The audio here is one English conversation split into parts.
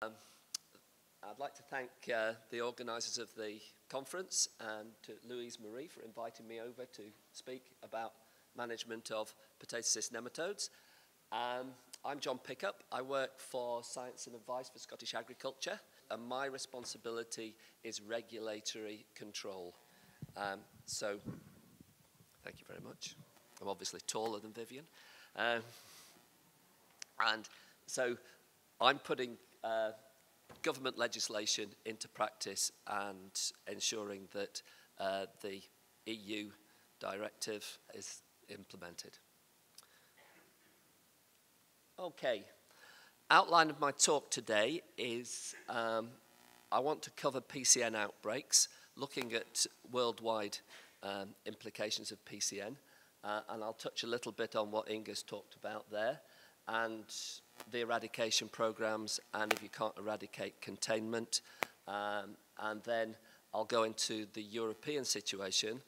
I'd like to thank the organisers of the conference and to Louise Marie for inviting me over to speak about management of potato cyst nematodes. I'm John Pickup. I work for Science and Advice for Scottish Agriculture, and my responsibility is regulatory control. So, thank you very much. I'm obviously taller than Vivian. And so I'm putting government legislation into practice and ensuring that the EU directive is implemented. Okay, outline of my talk today is I want to cover PCN outbreaks, looking at worldwide implications of PCN, and I'll touch a little bit on what Inga's talked about there, and the eradication programs, and if you can't eradicate, containment, and then I'll go into the European situation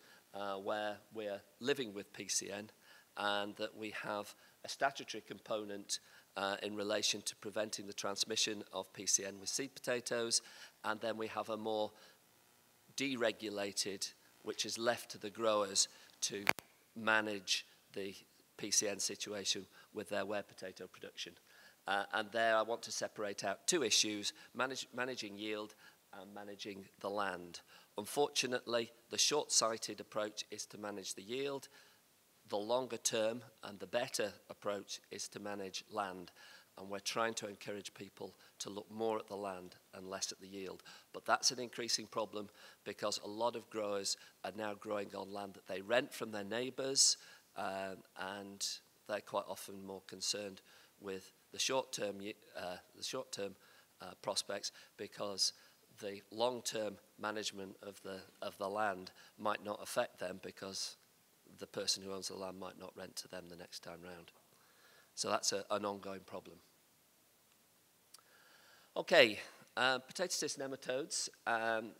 where we're living with PCN and that we have a statutory component in relation to preventing the transmission of PCN with seed potatoes, and then we have a more deregulated, which is left to the growers to manage the PCN situation with their Ware potato production. And there I want to separate out two issues, managing yield and managing the land. Unfortunately, the short-sighted approach is to manage the yield. The longer term and the better approach is to manage land. And we're trying to encourage people to look more at the land and less at the yield. But that's an increasing problem because a lot of growers are now growing on land that they rent from their neighbours, and they're quite often more concerned with the short-term prospects because the long-term management of the land might not affect them because the person who owns the land might not rent to them the next time round. So that's an ongoing problem. Okay, potato cyst nematodes,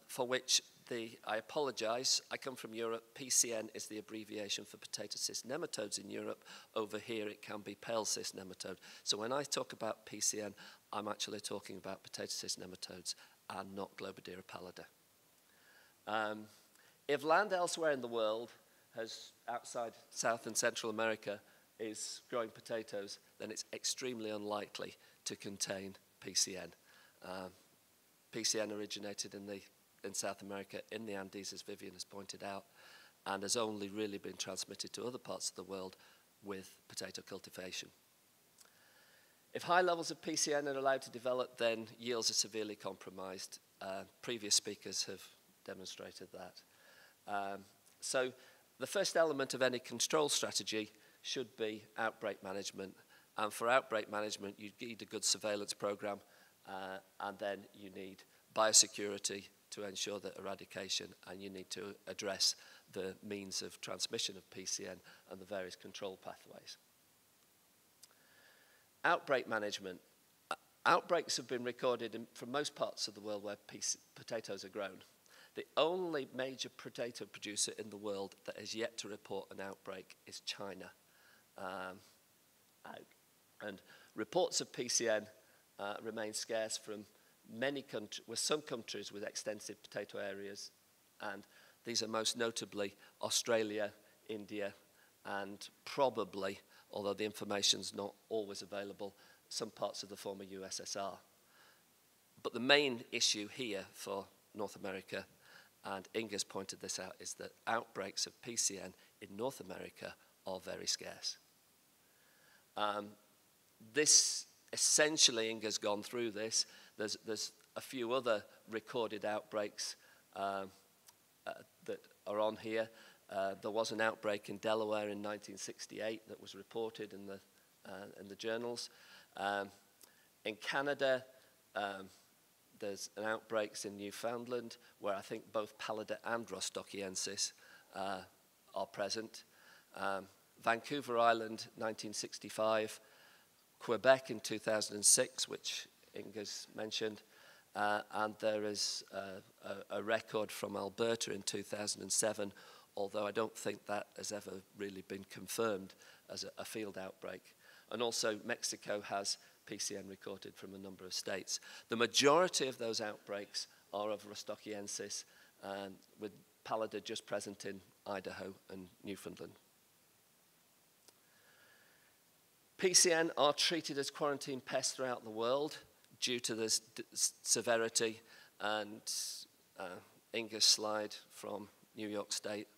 for which I apologise, I come from Europe. PCN is the abbreviation for potato cyst nematodes in Europe. Over here it can be pale cyst nematode. So when I talk about PCN, I'm actually talking about potato cyst nematodes and not Globodera pallida. If land elsewhere in the world outside South and Central America is growing potatoes, then it's extremely unlikely to contain PCN. PCN originated in South America, in the Andes, as Vivian has pointed out, and has only really been transmitted to other parts of the world with potato cultivation. If high levels of PCN are allowed to develop, then yields are severely compromised. Previous speakers have demonstrated that. So the first element of any control strategy should be outbreak management. And for outbreak management, you need a good surveillance program, and then you need biosecurity to ensure that eradication, and you need to address the means of transmission of PCN and the various control pathways. Outbreak management. Outbreaks have been recorded from most parts of the world where potatoes are grown. The only major potato producer in the world that has yet to report an outbreak is China. And reports of PCN remain scarce from many countries, with some countries with extensive potato areas, and these are most notably Australia, India, and probably, although the information's not always available, some parts of the former USSR. But the main issue here for North America, and Inga's pointed this out, is that outbreaks of PCN in North America are very scarce. This essentially, Inga's gone through this. There's a few other recorded outbreaks that are on here. There was an outbreak in Delaware in 1968 that was reported in the journals. In Canada, there's an outbreaks in Newfoundland where I think both pallida and rostochiensis are present. Vancouver Island, 1965. Quebec in 2006, which Inga's mentioned, and there is a record from Alberta in 2007, although I don't think that has ever really been confirmed as a field outbreak. And also Mexico has PCN recorded from a number of states. The majority of those outbreaks are of rostochiensis, with pallida just present in Idaho and Newfoundland. PCN are treated as quarantine pests throughout the world due to the severity, and Inga's slide from New York State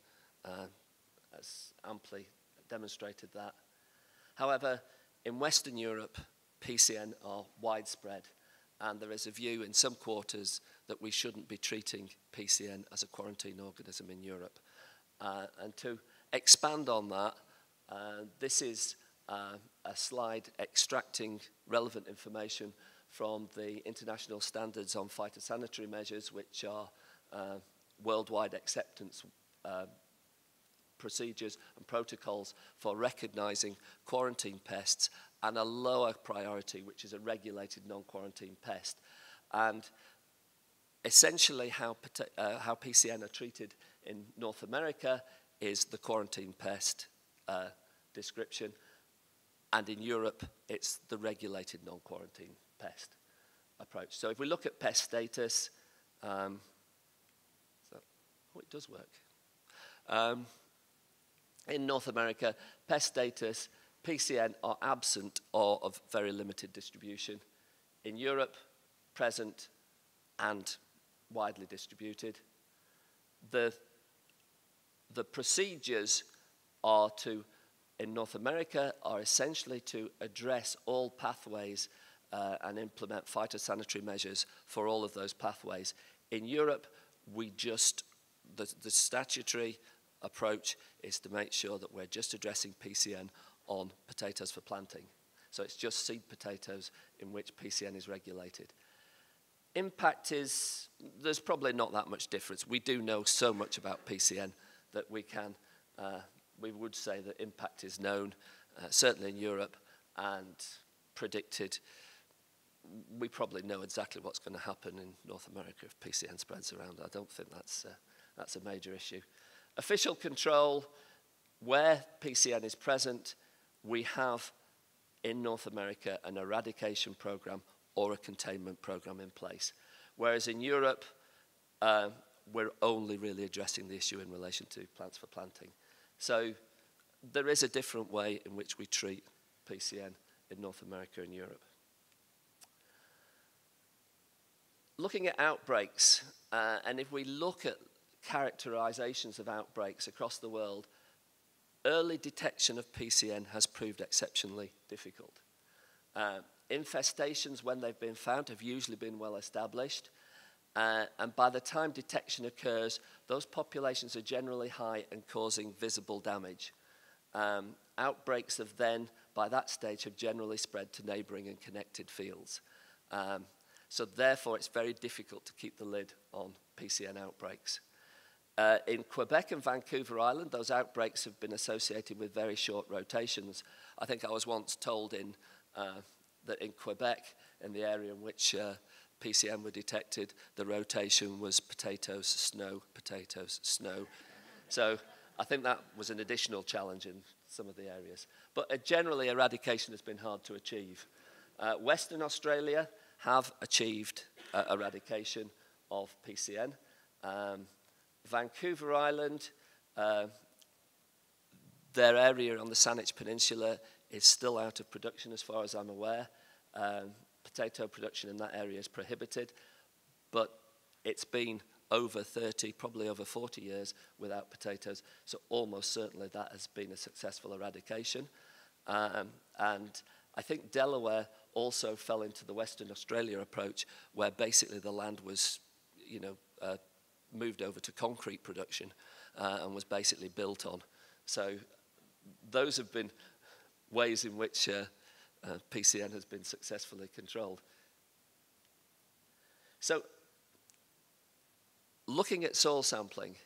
has amply demonstrated that. However, in Western Europe, PCN are widespread, and there is a view in some quarters that we shouldn't be treating PCN as a quarantine organism in Europe. And to expand on that, this is a slide extracting relevant information from the International Standards on Phytosanitary Measures, which are worldwide acceptance procedures and protocols for recognizing quarantine pests, and a lower priority, which is a regulated non-quarantine pest. And essentially how PCN are treated in North America is the quarantine pest description, and in Europe it's the regulated non-quarantine pest approach. So if we look at pest status, it does work. In North America, pest status, PCN are absent or of very limited distribution. In Europe, present and widely distributed. The procedures are in North America, are essentially to address all pathways and implement phytosanitary measures for all of those pathways. In Europe, the statutory approach is to make sure that we're just addressing PCN on potatoes for planting. So it's just seed potatoes in which PCN is regulated. Impact there's probably not that much difference. We do know so much about PCN that we would say that impact is known, certainly in Europe, and predicted. We probably know exactly what's going to happen in North America if PCN spreads around. I don't think that's a major issue. Official control, where PCN is present, we have in North America an eradication program or a containment program in place. Whereas in Europe, we're only really addressing the issue in relation to plants for planting. So there is a different way in which we treat PCN in North America and Europe. Looking at outbreaks, and if we look at characterizations of outbreaks across the world, early detection of PCN has proved exceptionally difficult. Infestations, when they've been found, have usually been well established. And by the time detection occurs, those populations are generally high and causing visible damage. Outbreaks have then, by that stage, have generally spread to neighboring and connected fields. So therefore, it's very difficult to keep the lid on PCN outbreaks. In Quebec and Vancouver Island, those outbreaks have been associated with very short rotations. I think I was once told that in Quebec, in the area in which PCN were detected, the rotation was potatoes, snow, potatoes, snow. So I think that was an additional challenge in some of the areas. But generally, eradication has been hard to achieve. Western Australia have achieved eradication of PCN. Vancouver Island, their area on the Saanich Peninsula is still out of production as far as I'm aware. Potato production in that area is prohibited, but it's been over 30, probably over 40 years without potatoes, so almost certainly that has been a successful eradication. And I think Delaware also fell into the Western Australia approach, where basically the land was, moved over to concrete production and was basically built on. So those have been ways in which PCN has been successfully controlled. So looking at soil sampling,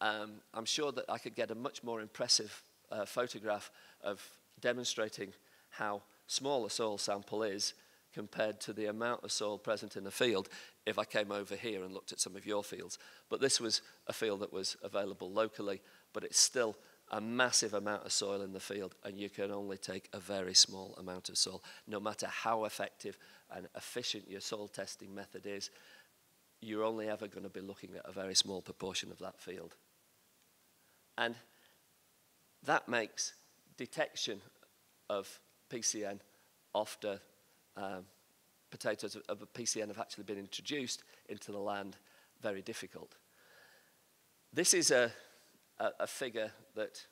I'm sure that I could get a much more impressive photograph of demonstrating how small a soil sample is compared to the amount of soil present in the field if I came over here and looked at some of your fields. But this was a field that was available locally, but it's still a massive amount of soil in the field, and you can only take a very small amount of soil. No matter how effective and efficient your soil testing method is, you're only ever going to be looking at a very small proportion of that field. And that makes detection of PCN after potatoes of a PCN have actually been introduced into the land very difficult. This is a figure that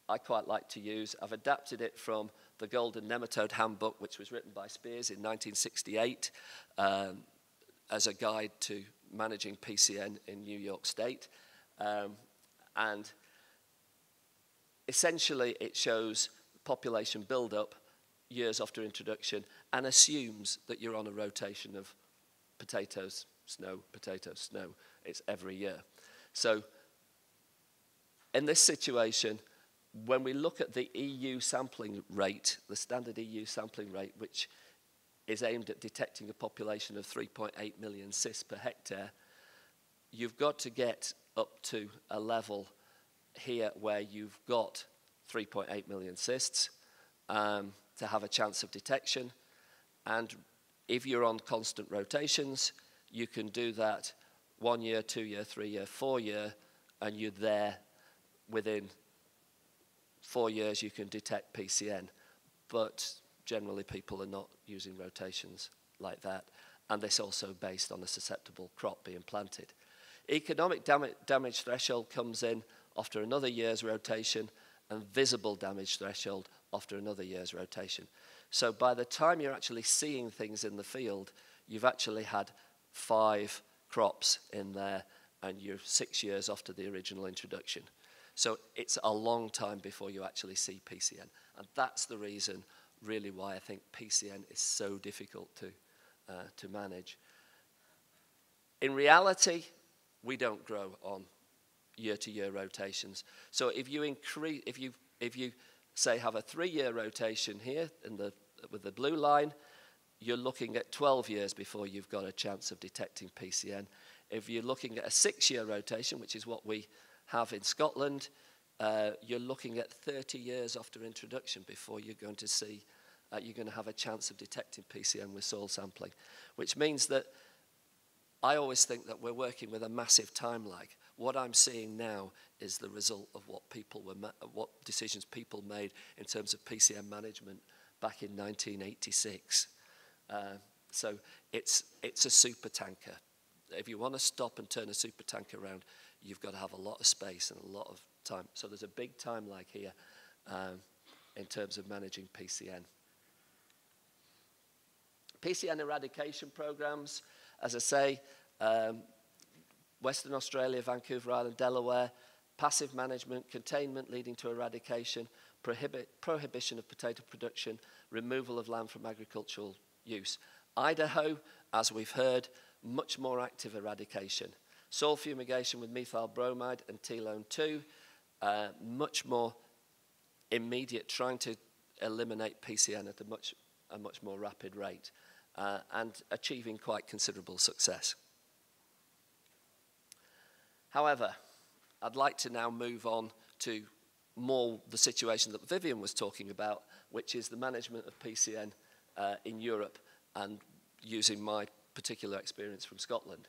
I quite like to use. I've adapted it from the Golden Nematode Handbook, which was written by Spears in 1968 as a guide to managing PCN in New York State. And essentially it shows population build-up years after introduction and assumes that you're on a rotation of potatoes, snow, potatoes, snow. It's every year. So in this situation, when we look at the EU sampling rate, the standard EU sampling rate, which is aimed at detecting a population of 3.8 million cysts per hectare, you've got to get up to a level here where you've got 3.8 million cysts to have a chance of detection. And if you're on constant rotations, you can do that 1 year, 2 year, 3 year, 4 year, and you're there within 4 years you can detect PCN. But generally people are not using rotations like that. And this also based on a susceptible crop being planted. Economic damage threshold comes in after another year's rotation, and visible damage threshold after another year's rotation. So by the time you're actually seeing things in the field, you've actually had 5 crops in there, and you're 6 years after the original introduction. So it's a long time before you actually see PCN. And that's the reason, really, why I think PCN is so difficult to manage. In reality, we don't grow on year-to-year rotations. So if you increase, if you say have a 3-year rotation here with the blue line, you're looking at 12 years before you've got a chance of detecting PCN. If you're looking at a 6-year rotation, which is what we have in Scotland, you're looking at 30 years after introduction before you're going to see, you're going to have a chance of detecting PCN with soil sampling, which means that I always think that we're working with a massive time lag. What I'm seeing now is the result of what decisions people made in terms of PCN management back in 1986. So it's a super tanker. If you want to stop and turn a super tanker around, you've got to have a lot of space and a lot of time. So there's a big time lag here in terms of managing PCN. PCN Eradication Programmes, as I say, Western Australia, Vancouver Island, Delaware, passive management, containment leading to eradication, prohibition of potato production, removal of land from agricultural use. Idaho, as we've heard, much more active eradication. Soil fumigation with methyl bromide and T-lone 2, much more immediate, trying to eliminate PCN at a much more rapid rate, and achieving quite considerable success. However, I'd like to now move on to more the situation that Vivian was talking about, which is the management of PCN in Europe, and using my particular experience from Scotland.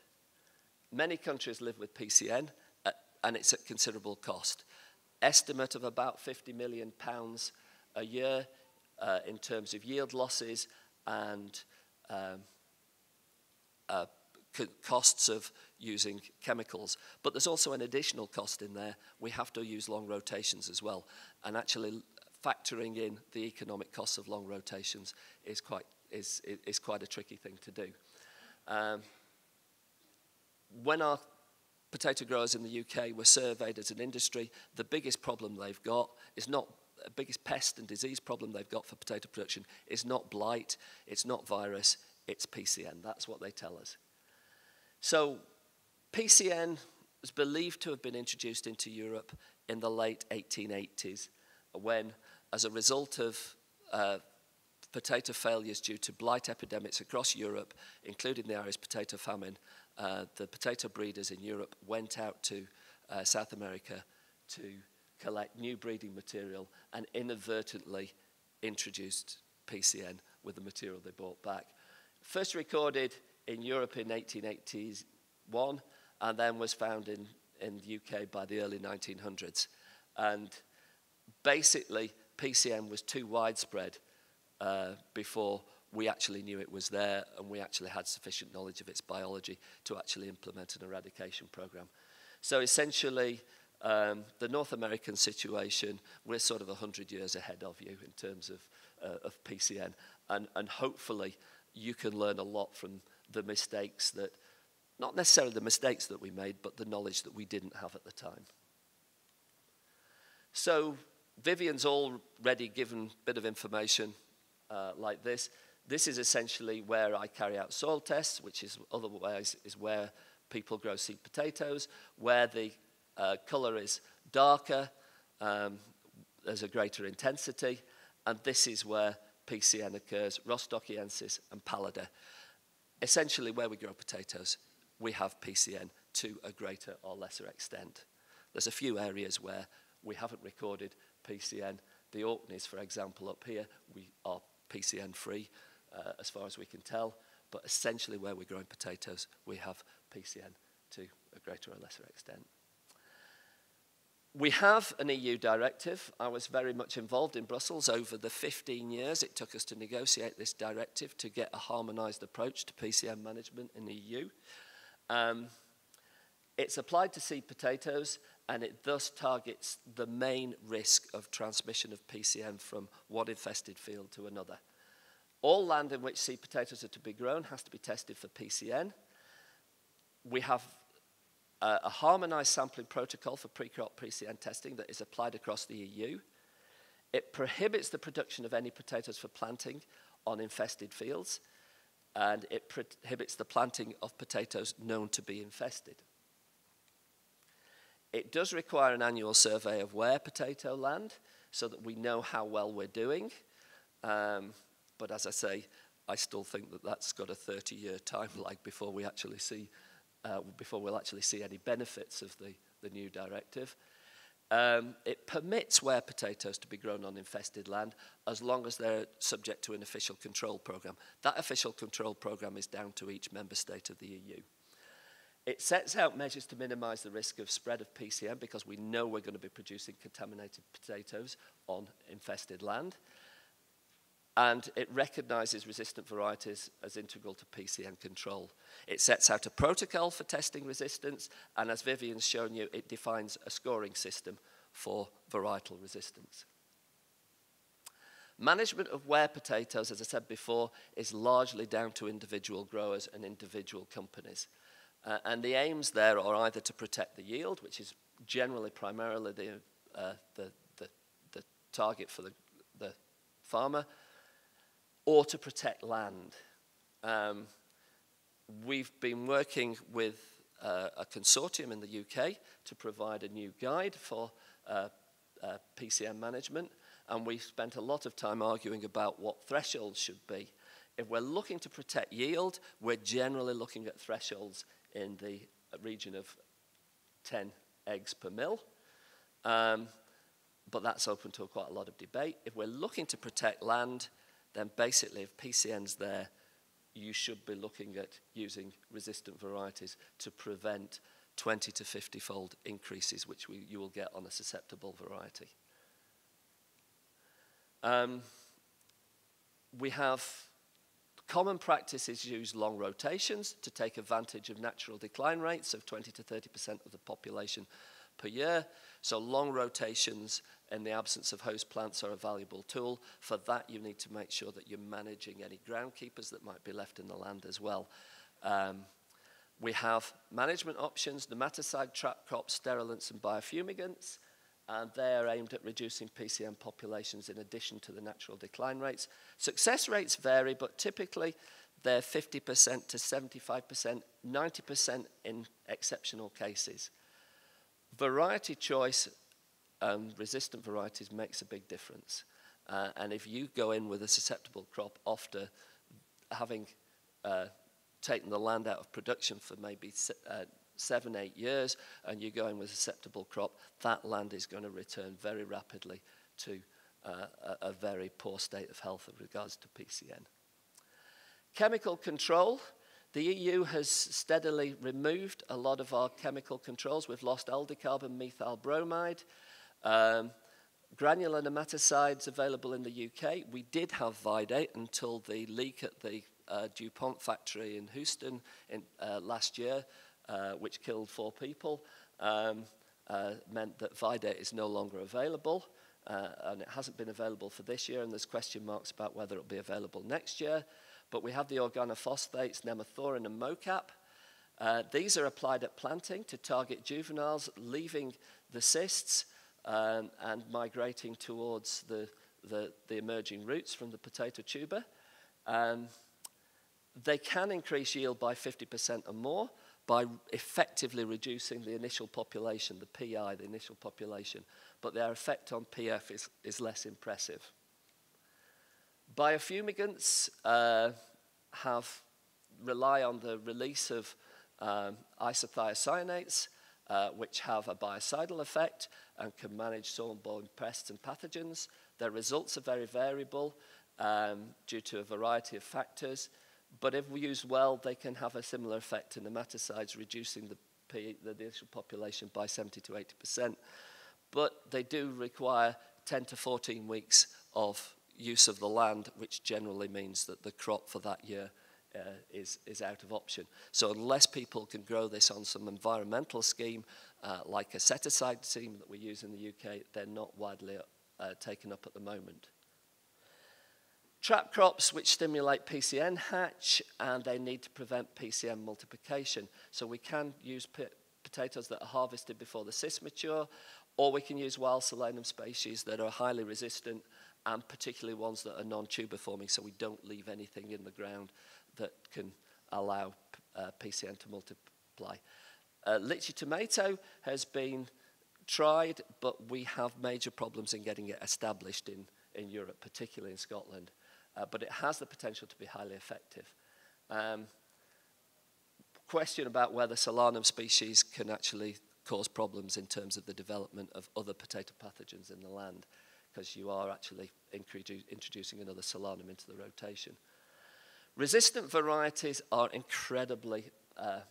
Many countries live with PCN, and it's at considerable cost. Estimate of about £50 million a year in terms of yield losses and costs of using chemicals. But there's also an additional cost in there. We have to use long rotations as well. And actually factoring in the economic costs of long rotations is quite a tricky thing to do. When our potato growers in the UK were surveyed as an industry, the biggest problem they've got is not, the biggest pest and disease problem they've got for potato production is not blight, it's not virus, it's PCN. That's what they tell us. So PCN is believed to have been introduced into Europe in the late 1880s when, as a result of potato failures due to blight epidemics across Europe, including the Irish potato famine, the potato breeders in Europe went out to South America to collect new breeding material and inadvertently introduced PCN with the material they brought back. First recorded in Europe in 1881 and then was found in the UK by the early 1900s. And basically, PCN was too widespread before we actually knew it was there and we actually had sufficient knowledge of its biology to actually implement an eradication program. So essentially, the North American situation, we're sort of 100 years ahead of you in terms of PCN. And hopefully, you can learn a lot from the mistakes that, not necessarily the mistakes that we made, but the knowledge that we didn't have at the time. So Vivian's already given a bit of information like this. This is essentially where I carry out soil tests, which is otherwise is where people grow seed potatoes, where the color is darker, there's a greater intensity, and this is where PCN occurs, rostochiensis and pallida. Essentially where we grow potatoes, we have PCN to a greater or lesser extent. There's a few areas where we haven't recorded PCN. The Orkneys, for example, up here, we are PCN free as far as we can tell, but essentially where we're growing potatoes, we have PCN to a greater or lesser extent. We have an EU directive. I was very much involved in Brussels over the 15 years it took us to negotiate this directive to get a harmonised approach to PCN management in the EU. It's applied to seed potatoes, and it thus targets the main risk of transmission of PCN from one infested field to another. All land in which seed potatoes are to be grown has to be tested for PCN. We have a harmonised sampling protocol for pre-crop PCN testing that is applied across the EU. It prohibits the production of any potatoes for planting on infested fields, and it prohibits the planting of potatoes known to be infested. It does require an annual survey of Ware potato land so that we know how well we're doing. But as I say, I still think that that's got a 30-year time lag before we actually see, before we'll actually see any benefits of the new directive. It permits Ware potatoes to be grown on infested land as long as they're subject to an official control program. That official control program is down to each member state of the EU. It sets out measures to minimise the risk of spread of PCN because we know we're going to be producing contaminated potatoes on infested land. And it recognises resistant varieties as integral to PCN control. It sets out a protocol for testing resistance, and as Vivian's shown you, it defines a scoring system for varietal resistance. Management of Ware potatoes, as I said before, is largely down to individual growers and individual companies. And the aims there are either to protect the yield, which is generally primarily the target for the farmer, or to protect land. We've been working with a consortium in the UK to provide a new guide for PCN management, and we've spent a lot of time arguing about what thresholds should be. If we're looking to protect yield, we're generally looking at thresholds in the region of 10 eggs per mill, but that's open to quite a lot of debate. If we're looking to protect land, then basically if PCN's there, you should be looking at using resistant varieties to prevent 20 to 50-fold increases, which you will get on a susceptible variety. We have common practices use long rotations to take advantage of natural decline rates of 20 to 30% of the population per year. So long rotations in the absence of host plants are a valuable tool. For that, you need to make sure that you're managing any groundkeepers that might be left in the land as well. We have management options, nematicide, trap crops, sterilants, and biofumigants. And they are aimed at reducing PCN populations in addition to the natural decline rates. Success rates vary, but typically they're 50% to 75%, 90% in exceptional cases. Variety choice and resistant varieties makes a big difference. And if you go in with a susceptible crop after having taken the land out of production for maybe 7, 8 years, and you're going with a acceptable crop, that land is going to return very rapidly to a very poor state of health with regards to PCN. Chemical control. The EU has steadily removed a lot of our chemical controls. We've lost aldecarbon methyl bromide. Granular nematicides available in the UK. We did have Vidate until the leak at the DuPont factory in Houston last year, which killed 4 people, meant that Vidate is no longer available, and it hasn't been available for this year, and there's question marks about whether it'll be available next year. But we have the organophosphates, nemathorin and mocap. These are applied at planting to target juveniles, leaving the cysts and migrating towards the emerging roots from the potato tuber. They can increase yield by 50% or more by effectively reducing the initial population, the PI, the initial population. But their effect on PF is less impressive. Biofumigants rely on the release of isothiocyanates, which have a biocidal effect and can manage soil-borne pests and pathogens. Their results are very variable due to a variety of factors, but if used well, they can have a similar effect to nematicides, reducing the initial population by 70 to 80%. But they do require 10 to 14 weeks of use of the land, which generally means that the crop for that year is out of option. So unless people can grow this on some environmental scheme, like a set-aside scheme that we use in the UK, they're not widely taken up at the moment. Trap crops which stimulate PCN hatch, and they need to prevent PCN multiplication. So we can use potatoes that are harvested before the cysts mature, or we can use wild Solanum species that are highly resistant, and particularly ones that are non-tuber forming, so we don't leave anything in the ground that can allow PCN to multiply. Lychee tomato has been tried, but we have major problems in getting it established in Europe, particularly in Scotland. But it has the potential to be highly effective. Question about whether Solanum species can actually cause problems in terms of the development of other potato pathogens in the land, because you are actually introducing another Solanum into the rotation. Resistant varieties are incredibly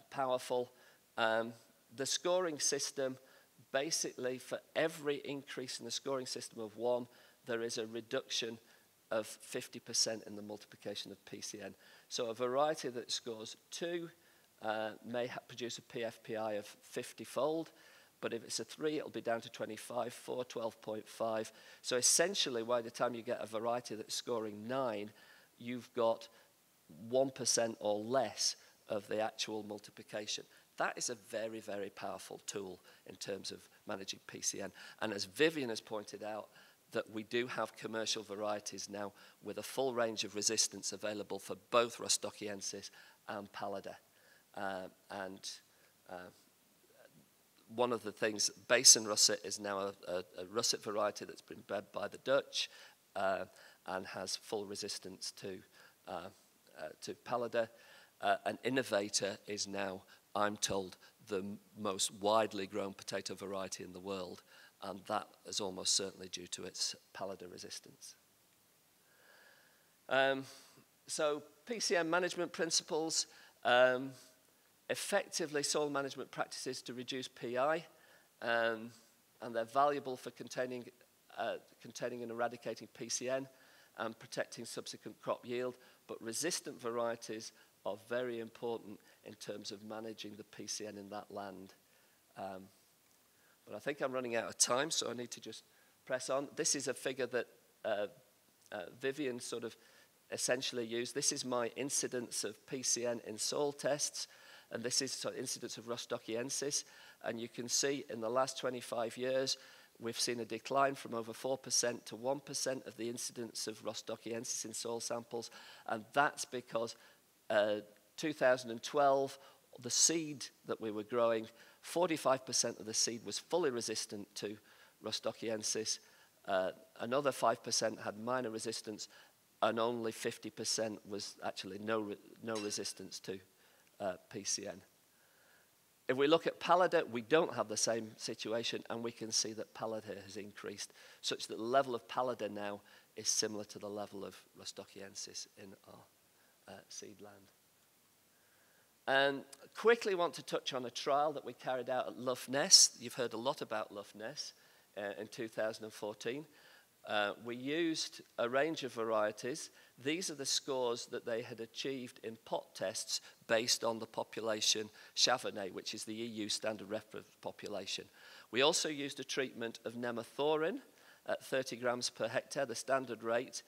powerful. The scoring system, basically for every increase in the scoring system of 1, there is a reduction of 50% in the multiplication of PCN. So a variety that scores 2 may produce a PFPI of 50-fold, but if it's a 3, it'll be down to 25, 4, 12.5. So essentially, by the time you get a variety that's scoring 9, you've got 1% or less of the actual multiplication. That is a very, very powerful tool in terms of managing PCN. And as Vivian has pointed out, that we do have commercial varieties now with a full range of resistance available for both rostochiensis and pallida. One of the things, Basin russet is now a russet variety that's been bred by the Dutch and has full resistance to pallida. An innovator is now, I'm told, the most widely grown potato variety in the world, and that is almost certainly due to its pallida resistance. So PCN management principles, effectively soil management practices to reduce PI, and they're valuable for containing and eradicating PCN and protecting subsequent crop yield, but resistant varieties are very important in terms of managing the PCN in that land. But I think I'm running out of time, so I need to just press on. This is a figure that Vivian sort of essentially used. This is my incidence of PCN in soil tests, and this is incidence of rostochiensis. And you can see in the last 25 years, we've seen a decline from over 4% to 1% of the incidence of rostochiensis in soil samples, and that's because 2012, the seed that we were growing, 45% of the seed was fully resistant to rostochiensis, another 5% had minor resistance, and only 50% was actually no resistance to PCN. If we look at pallida, we don't have the same situation, and we can see that pallida has increased, such that the level of pallida now is similar to the level of rostochiensis in our seed land. And quickly want to touch on a trial that we carried out at Lough Ness. You've heard a lot about Lough Ness in 2014. We used a range of varieties. These are the scores that they had achieved in pot tests based on the population Chavonnet, which is the EU standard reference population. We also used a treatment of nemathorin at 30 grams per hectare, the standard rate,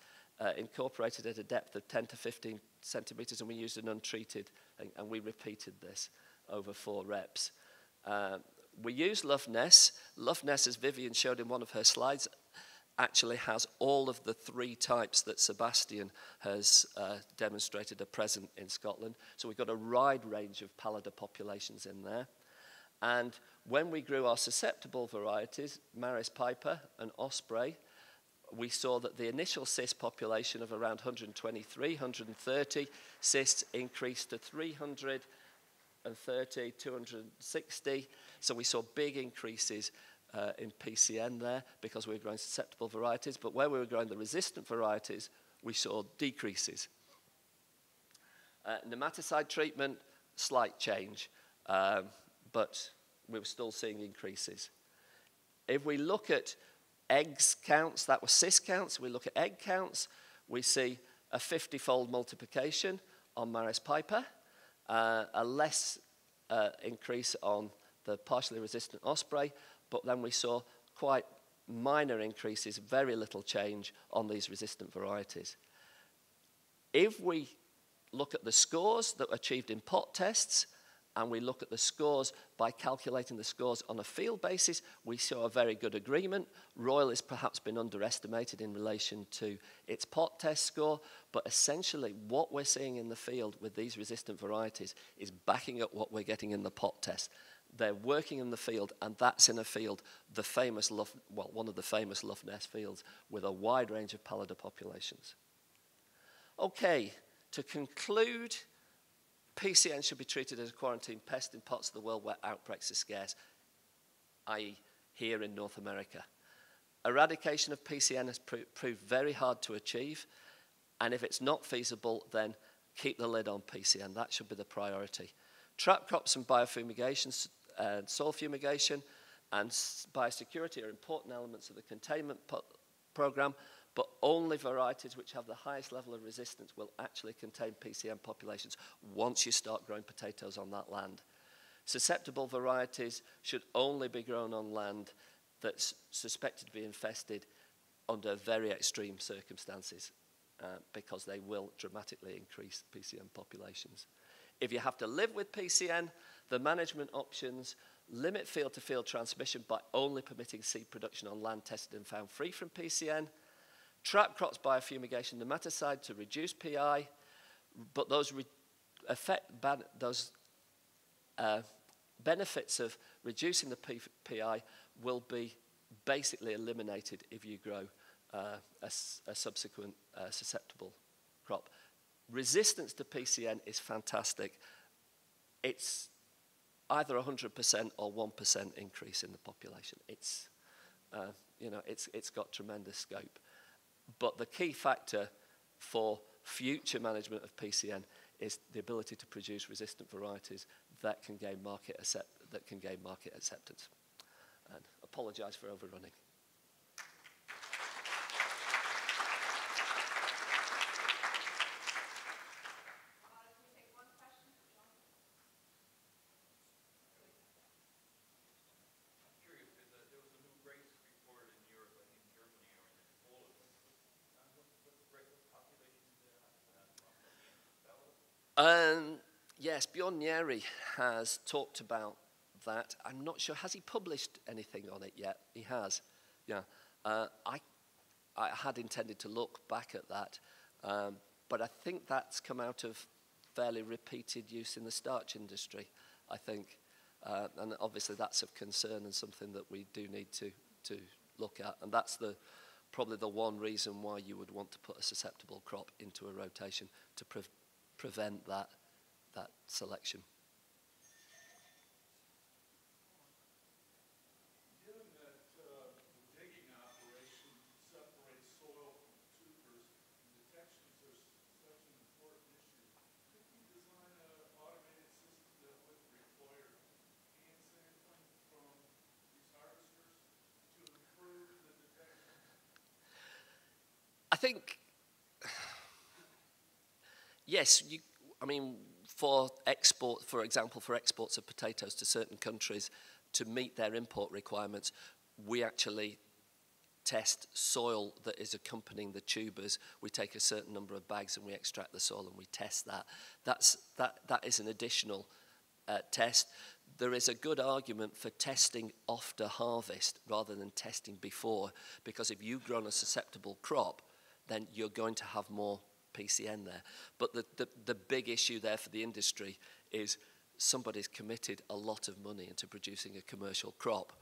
incorporated at a depth of 10 to 15 centimetres, and we used an untreated, and we repeated this over 4 reps. We used Lough Ness. Lough Ness, as Vivian showed in one of her slides, actually has all of the 3 types that Sebastian has demonstrated are present in Scotland. So we've got a wide range of pallida populations in there. And when we grew our susceptible varieties, Maris piper and Osprey, we saw that the initial cyst population of around 123, 130 cysts increased to 330, 260. So we saw big increases in PCN there because we were growing susceptible varieties, but where we were growing the resistant varieties, we saw decreases. Nematicide treatment, slight change, but we were still seeing increases. If we look at eggs counts, that was cyst counts, we look at egg counts, we see a 50-fold multiplication on Maris piper, a less increase on the partially resistant Osprey, but then we saw quite minor increases, very little change on these resistant varieties. If we look at the scores that were achieved in pot tests, and we look at the scores by calculating the scores on a field basis, we saw a very good agreement. Royal has perhaps been underestimated in relation to its pot test score, but essentially what we're seeing in the field with these resistant varieties is backing up what we're getting in the pot test. They're working in the field, and that's in a field, the famous one of the famous Lough Ness fields, with a wide range of pallida populations. Okay, to conclude, PCN should be treated as a quarantine pest in parts of the world where outbreaks are scarce, i.e. here in North America. Eradication of PCN has proved very hard to achieve, and if it's not feasible, then keep the lid on PCN. That should be the priority. Trap crops and biofumigation, soil fumigation and biosecurity are important elements of the containment program, but only varieties which have the highest level of resistance will actually contain PCN populations once you start growing potatoes on that land. Susceptible varieties should only be grown on land that's suspected to be infested under very extreme circumstances because they will dramatically increase PCN populations. If you have to live with PCN, the management options limit field-to-field transmission by only permitting seed production on land tested and found free from PCN. Trap crops biofumigation nematicide to reduce PI, but those benefits of reducing the PI will be basically eliminated if you grow a subsequent susceptible crop. Resistance to PCN is fantastic. It's either 100% or 1% increase in the population. It's, it's got tremendous scope. But the key factor for future management of PCN is the ability to produce resistant varieties that can gain market acceptance. And apologise for overrunning. Yes, Bjorn Njeri has talked about that. I'm not sure, has he published anything on it yet? He has, yeah. I had intended to look back at that, but I think that's come out of fairly repeated use in the starch industry, I think. And obviously that's of concern and something that we do need to look at. And that's probably the one reason why you would want to put a susceptible crop into a rotation, to prevent that selection. think, yes, I mean, for export, for example, for exports of potatoes to certain countries to meet their import requirements, we actually test soil that is accompanying the tubers. We take a certain number of bags and we extract the soil and we test that. That is an additional test. There is a good argument for testing after harvest rather than testing before, because if you've grown a susceptible crop, then you're going to have more PCN there. But the big issue there for the industry is somebody's committed a lot of money into producing a commercial crop,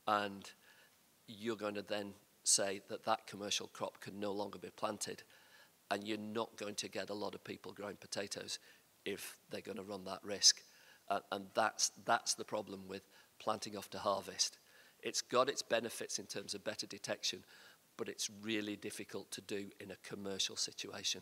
and you're going to then say that that commercial crop can no longer be planted, and you're not going to get a lot of people growing potatoes if they're going to run that risk. And that's the problem with planting after harvest. It's got its benefits in terms of better detection, but it's really difficult to do in a commercial situation.